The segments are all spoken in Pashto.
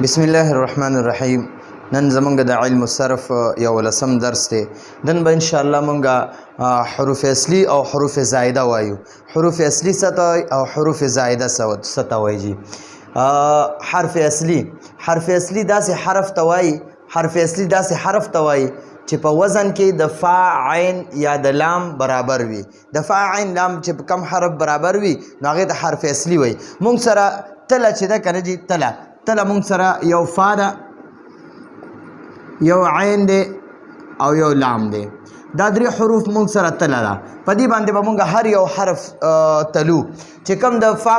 بسم الله الرحمن الرحیم. نن زمونږ د علم الصرف یو لسم درس دی. نن به ان شاء الله مونږ حروف اصلي او حروف زائده وایو. حروف اصلي څه ته وایي او حروف زائده څه ته وایي جی. حرف اصلي داسې حرف ته وایي. حرف اصلي داسې حرف ته وایي چې په وزن کې د فا عین یا د لام برابر وي. د فا عین لام چې کم حرف برابر وي نو هغې ته حرف اصلي وایي. مونږ سره تله چې ده که نه جي تله مونږ سره یو فا ده، یو عین دی او یو لام دی. دا درې حروف مونږ سره تله ده. په دې باندې به مونږ هر یو حرف تلو. چې کوم د فا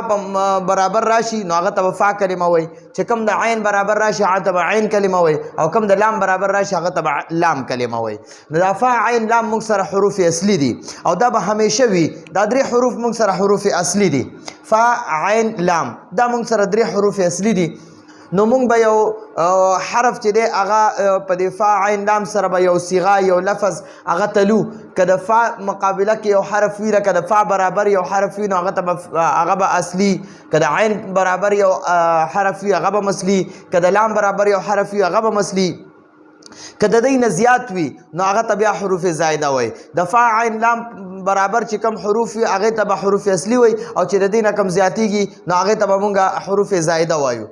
برابر راشي نو هغه ته به فا کلمه وایي. چې کوم د عین برابر راشي هغه ته به عین کلمه وایي، او کوم د لام برابر راشي هغه ته به لام کلمه وایي. نو دا فا عین لام مونږ سره حروف اصلي دي او دا به همیشه وي. دا درې حروف مونږ سره حروف اصلي دي. فا عین لام دا مونږ سره درې حروف اصلي دي. نو مونږ به یو حرف چې دی هغه په د فا عین لام سره به یو صیغه یو لفظ هغه تلو. که د فا مقابله کې یو حرف وي، که د فا برابر یو حرف وي نو هغه به اصلي. که د عین برابر یو حرف وي هغه به مثلي. که د لام برابر یو حرف وي هغه به مثلي. که د دې نه زیات وي نو هغه ته بیا حروف زائده وایي. د فا عین لام برابر چې کم حروف وي هغې ته به حروف اصلي وایي، او چې د دې نه کم زیاتېږي نو هغې ته به مونږ حروف زائده وایو.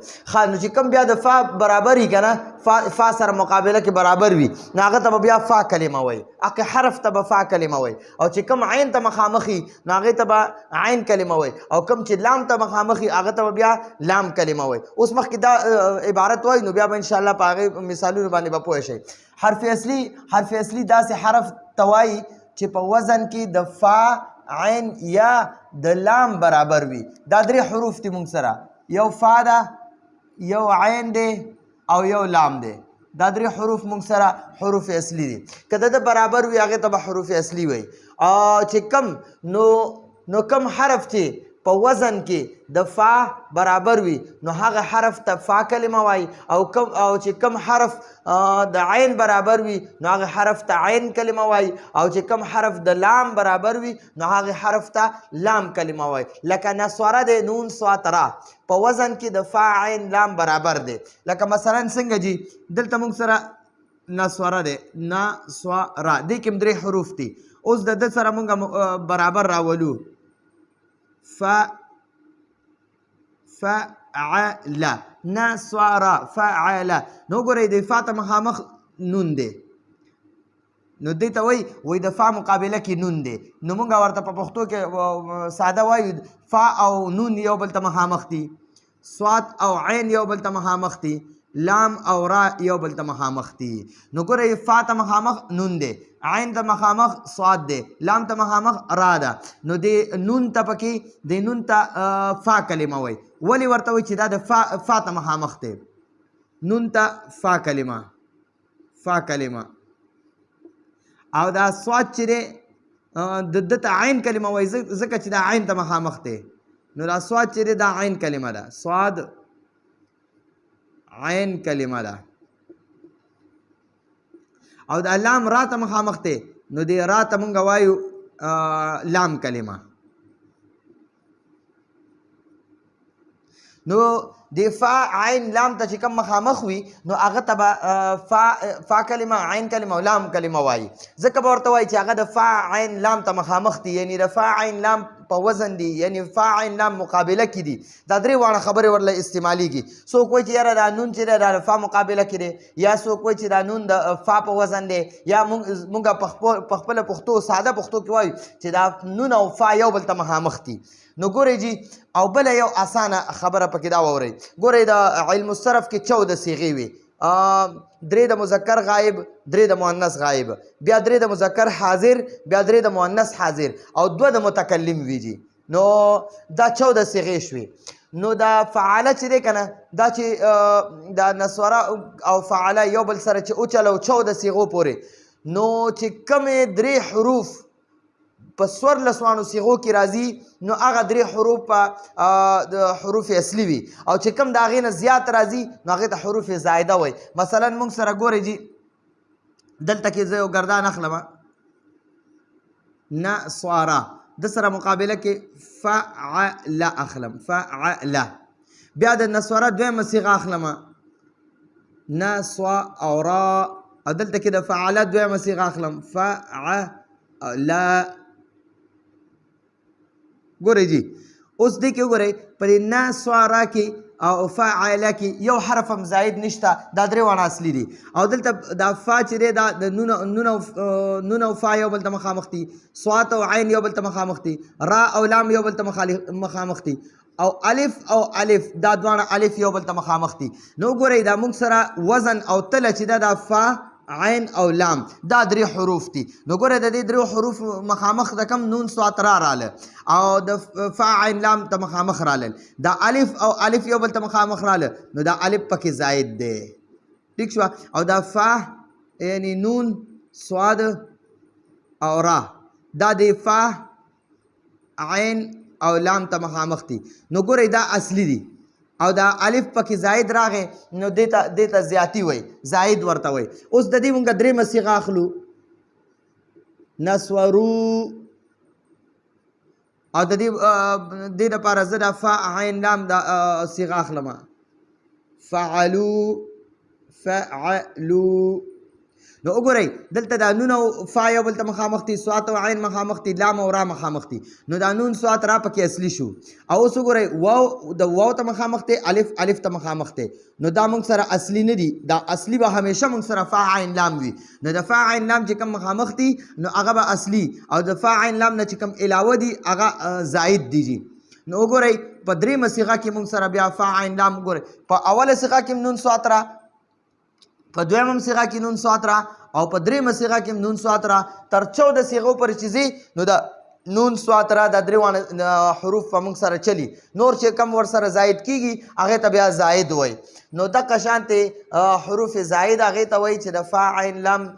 نو چې کم بیا د فا برابر وي که نه، فا سره مقابله کې برابر وي نو هغه ته به بیا فا کلمه وایي. هغه حرف ته به فا کلمه وایي. او چې کم عین ته مخامخ وي نو هغې ته به عین کلمه وایي، او کم چې لام ته مخامخ وي هغه ته به بیا لام کلمه وایي. اوس مخکې دا عبارت وایي نو بیا به انشاءالله په هغې مثالونو باندې به پوه شئ. حرف اصلي داسې حرف ته وایي چې په وزن کې د فا عین یا د لام برابر وي. دا درې حروف دي مونږ سره، یو فا ده، یو عین دی او یو لام دی. دا درې حروف مونږ سره حروف اصلي دي. که د برابر وي هغې ته به حروف اصلي وایي. چې کم نو کم حرف چې په وزن کې د فا برابر وي نو هغه حرف ته فا کلمه وایي، او چې کم حرف د عین برابر وي نو هغه حرف ته عین کلمه وایي، او چې کم حرف د لام برابر وي نو هغه حرف ته لام کلمه وایي. لکه نسواره دی، نون صاد را په وزن کې د فا عین لام برابر دی. لکه مثلا څنګه جي دلته موږ سره نسواره دی، نسواره دې کې درې حروف دي. اوس د ده سره موږ برابر راولو. فعل نسوارا فعل. نو ګورئ د فا ته مخامخ نون دی نو دې ته وایي د فا مقابله کې نون دی. نو موږ ورته په پښتو کې ساده وایو فا او نون یو بل ته مخامخ دي، صاد او عین یو بل ته مخامخ دي، لام او را یو بل ته مخامخ دي. نو ګورئ فا ته مخامخ نون دی، عین ته مخامخ صاد دی، لام ته مخامخ را ده. نو د نون ته پکې د نون ته فا کلمه وایي. ولې ورته وایي چې دا د فا ته مخامخ دی؟ نون ته فا کلمه او دا صاد چې دی د ته عین کلمه وایي ځکه چې دا عین ته مخامخ دی. نو دا صاد چې دی دا عین کلمه ده، صاد عین کلمه ده. او دا لام را ته مخامخ دی نو د را ته مونږ وایو لام کلمه. نو د فا عین لام ته چې کوم مخامخ وي نو هغه ته به فا کلمه، عین کلمه او لام کلمه وایي. ځکه به ورته وایي چې هغه د فا عین لام ته مخامخ دي، یعنی د فا عین لام په وزن دي، یعنی فا عین لام مقابله کې دي. دا درې واړه خبرې ورله استعمالیږي. څوک وایي چې یاره دا نون چې دی دا د فا مقابله کې دی، یا څوک وایي چې دا نون د فا په وزن دی، یا مونږ په خپله پښتو ساده پښتو کې وایو چې دا نون او فا یو بل ته مخامخ دي. نو ګورئ جي او بله یو اسانه خبره پکې دا واورئ. ګورئ د علم الصرف کې 14 صیغې وي. 3 د مذکر غایب، 3 د مؤنث غایب، بیا 3 د مذکر حاضر، بیا 3 د مؤنث حاضر، او 2 د متکلم وي جي. نو دا 14 صیغې شوي. نو دا فعاله چې دی که نه، دا چې دا نسواره او فعاله یو بل سره چې اوچلو 14 صیغو پورې، نو چې کمې 3 حروف په 14 صیغو کې راځي نو هغه 3 حروف په حروف اصلي وي، او چې کم د هغې نه زیات راځي نو هغې ته حروف زائده وایي. مثلا موږ سره ګورئ جي دلته کې زه یو ګردان اخلم نسواره، د سره مقابله کې فعل اخلم، فعل. بیا د نسواره دویمه صیغه اخلم نا سوا او را او دلته کې د فعل دویمه صيغه اخلم فعلا ګورئ جی اوس دې کې وګورئ په دې نا سوا را کې او فاعله کې یو حرف هم زائد نشته دا درې واړه اصلي دي او دلته دا فا چې دی دا د نون او فا یو بل ته مخامخ دي صاد او عین یو بل ته مخامخ دي را او لام یو بل ته مخامخ دي او الف دا دواړه الف یو بل ته مخامخ دي نو ګورئ دا موږ سره وزن او تله چې دا فا عین او لام دا درې حروف دي نو ګوره د دې درې حروف مخامخ د کم نون صاد را رااله او د فا عین لام ته مخامخ رااله دا الف او الف یو بل ته مخامخ رااله نو دا الف پکې زائد دی ٹھیک شو او دا فا یعنی نون صاد او را دا د فا عین او لام ته مخامخ دي نو ګوره دا اصلي دي او دا الف پکې زائد راغی نو دیتا زیاتی وای زائد ورته وای اوس د دې مونږ درې صيغه اخلو نسورو او د دې لپاره زه د فا عین لام د صيغه اخلم فعلو نو وګورئ دلته دا نون او فا یو بل ته مخامخ دي صاد او عین مخامخ دي لام او را مخامخ دي نو دا نون صاد را پکې اصلي شو او اوس وګورئ واو د واو ته مخامخ دي الف ته مخامخ دي نو دا موږ سره اصلي نه دي دا اصلي به همیشه موږ سره فا عین لام وي نو د فا عین لام چې کوم مخامخ دي نو هغه به اصلي او د فا عین لام نه چې کوم علاوه دي هغه زائد دي نو وګورئ په درې صيغه کې موږ سره بیا فا عین لام وګورئ په اوله صيغه کې نون صاد را په دویمه صيغه کې نون صاد را او په دریمه صيغه کې نون صاد را تر 14 صيغو پر چیزي نو دا نون صاد را د درې حروف په موږ سره چلی نور چې کم ور سره زائد کیږي هغه ته بیا زائد وای نو د قشانته حروف زائد هغه ته وای چې د فا عین لام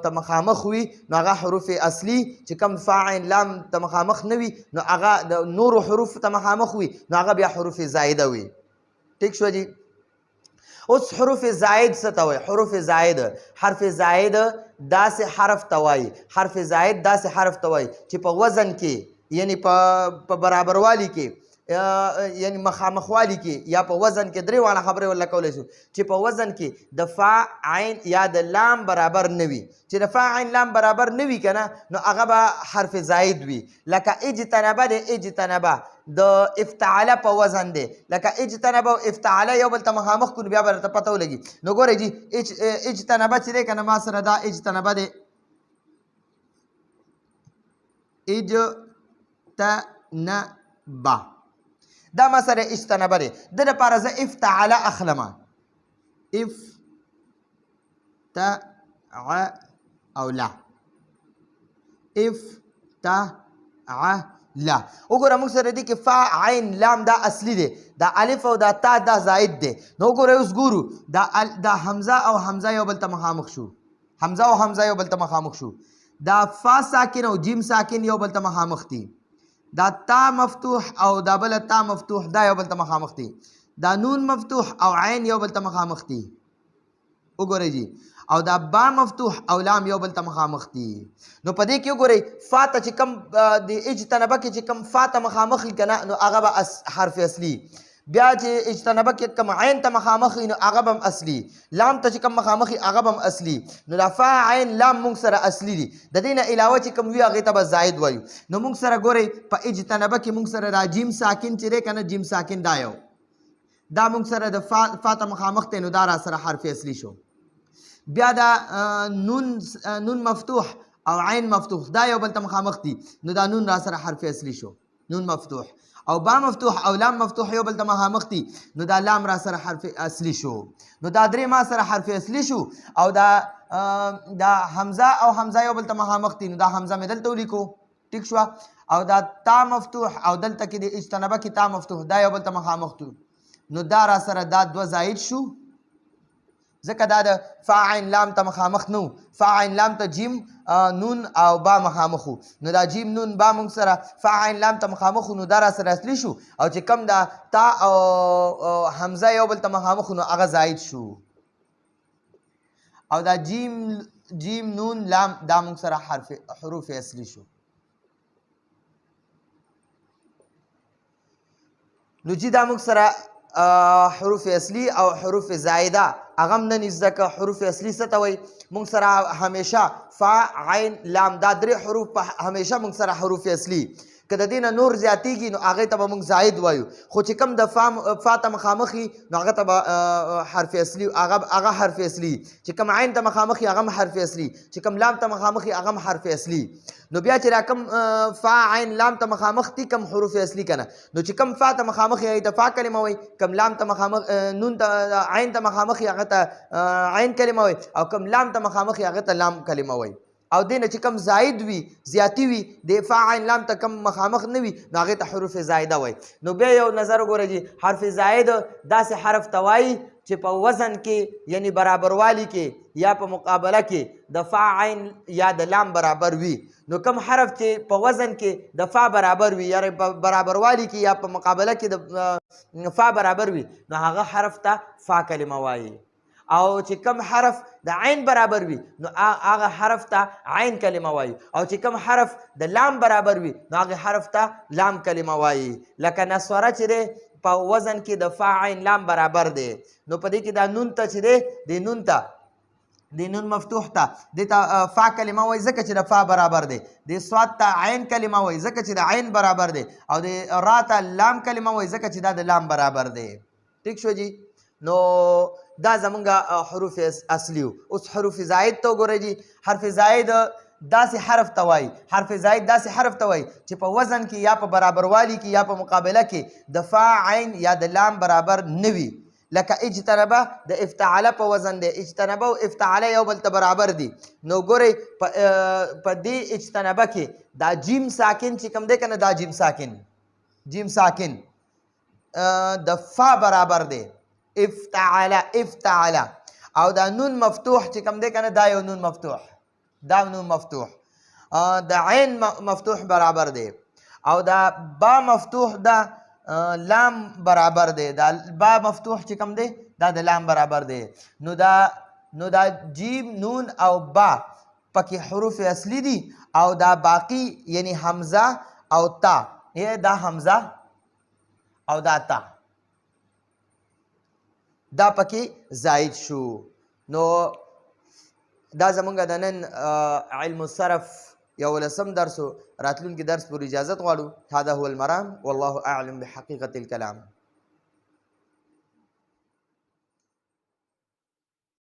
ته مخامخ وي نو هغه حروف اصلي چې کم فا عین لام ته مخامخ نه وي نو هغه د نور حروف ته مخامخ وي نو هغه بیا حروف زائده وي ٹھیک شو جی اوس حروف زائد څه ته وایي حروف زائد حرف زائد داسې حرف ته وایي حرف زائد داسې حرف ته وایي چې په وزن کې یعنی په برابروالي کې یعنی مخامخوالي کې یا په وزن کې درې واړه خبرې ولا کولی شو چې په وزن کې د فا عین یا د لام برابر نه وي چې د فا عین لام برابر نه وي که نه نو هغه به حرف زائد وي لکه اجتنبه د اجتنبه د افتعاله په وزن دی لکه اجتنبه او افتعاله یو بل ته مخامخ کړو بیا به درته پته ولګي نو ګورئ جي اجتنبه چې دی که نه ما سره دا اجتنبه دی اجتنبه دا ما سره اجتنبه دی د لپاره زه افتعاله اخلم او لا لا وګوره موږ سره دي کې فا عین لام دا اصلي دی دا الف او دا تا دا زائد دی نو وګوره اوس ګورو دا حمزه او حمزه یو بل ته مخامخ شو حمزه او حمزه یو بل ته مخامخ شو دا فا ساکن او جیم ساکن یو بل ته مخامخ دي دا تا مفتوح او دا بل تا مفتوح دا یو بل ته مخامخ دي دا نون مفتوح او عین یو بل ته مخامخ دي وګورئ جی او دا با مفتوح او لام یو بل ته مخامخ دي نو په دې کې وګورئ فا ته چې کم د اجتنبه کې چې کم فا ته مخامخ وي که نه نو هغه به حرف اصلي بیا چې اجتنبه کې کم عین ته مخامخ وي نو هغه به هم اصلي لام ته چې کم مخامخ وي هغه به هم اصلي نو دا فا عین لام موږ سره اصلي دي د دې نه علاوه چې کم وي هغې ته به زائد وایو نو موږ سره ګورئ په اجتنبه کې موږ سره دا جیم ساکن چې دی که نه جیم ساکن دا یو دا موږ سره د فا ته مخامخ دی نو دا را سره حرف اصلي شو بیا دا نون مفتوح او عین مفتوح دا یو بل ته مخامخ دي نو دا نون را سره حرف اصلي شو نون مفتوح او با مفتوح او لام مفتوح یو بل ته مخامخ دي نو دا لام را سره حرف اصلي شو نو دا درې ما سره حرف اصلي شو او دا حمزه او حمزه یو بل ته مخامخ دي نو دا حمزه مې دلته ولیکو ټیک شو او دا تا مفتوح او دلته کې د اجتنبه کې تا مفتوح دا یو بل ته مخامخ دي نو دا را سره دا دوه زائد شو ځکه دا د فا عین لام ته مخامخ نه فا عین لام ته جیم نون او با مخامخ نو دا جیم نون با موږ سره فا عین لام ته مخامخ نو دا را سره اصلي شو او چې کم دا تا او حمزه یو بل ته مخامخ نو هغه زائد شو او دا جیم نون لام دا موږ سره حروف اصلي شو نو چې دا موږ سره حروف اصلي او حروف زائده هغه هم نن زده که حروف اصلي څه ته وایي موږ سره همیشه فا عین لام دا درې حروف همیشه موږ سره حروف اصلي که د دې نه نور زیاتېږي نو هغې ته به موږ زاید وایو خو چې کوم د فا ته مخامخ وي نو هغه ته به حرف اصلي هغه حرف اصلي چې کوم عین ته مخامخ وي هغه هم حرف اصلي چې کوم لام ته مخامخ وي هغه هم حرف اصلي نو بیا چې را کوم فا عین لام ته مخامخ دي کوم حروف اصلي که نه نو چې کوم فا ته مخامخ وي هغې ته فا کلمه وایي کوم لام ته مخامخ نون ته عین ته مخامخ وي هغه ته عین کلمه وایي او کوم لام ته مخامخ وي هغه ته لام کلمه وایي او دې نه چې کوم زاید وي زیاتی وي د فا عین لام ته کوم مخامخ نه وي نو هغې ته حروف زایده وایي نو بیا یو نظر وګوره جي حرف زاید داسې حرف ته وایي چې په وزن کې یعنی برابروالي کې یا په مقابله کې د فا عین یا د لام برابر وي نو کوم حرف چې په وزن کې د فا برابر وي یا په برابروالي کې یا په مقابله کې د فا برابر وي نو هغه حرف ته فا کلمه وایي او چې کوم حرف د عین برابر وي نو هغه حرف ته عین کلمه وایي او چې کوم حرف د لام برابر وي نو هغه حرف ته لام کلمه وایي لکه نسوره چې دی په وزن کې د فا عین لام برابر دی نو په دې کې دا نون ته چې دی د نون ته د نون مفتوح ته دې ته فا کلمه وایي ځکه چې د فا برابر دی د سواد ته عین کلمه وایي ځکه چې د عین برابر دی او د را ته لام کلمه وایي ځکه چې دا د لام برابر دی ټیک شو جی نو دا زمونږ حروف اصلي اوس حروف زائد ته وګورئ جي حرف زائد داسې حرف ته وایي حرف زائد داسې حرف ته وایي چې په وزن کې یا په برابروالي کې یا په مقابله کې د فا عین یا د لام برابر نه وي لکه اجتنبه د افتعله په وزن دی اجتنبه او افتعله یو بل ته برابر دي نو ګورئ په دې اجتنبه کې دا جیم ساکن چې کوم دی که نه دا جیم ساکن د فا برابر دی افتعله او دا نون مفتوح چې کوم دی که نه دا یو نون مفتوح د عین مفتوح برابر دی او دا با مفتوح دا لام برابر دی دا با مفتوح چې کوم دی دا د لام برابر دی نو دا جیم نون او با پکې حروف اصلي دي او دا باقی یعنی حمزه او تا دا حمزه او دا تا دا پکې زائد شو نو دا زمونږ د نن علم الصرف یو لسم درس راتلونکي درس پر اجازت غواړو هذا هو المرام والله اعلم بحقیقة الكلام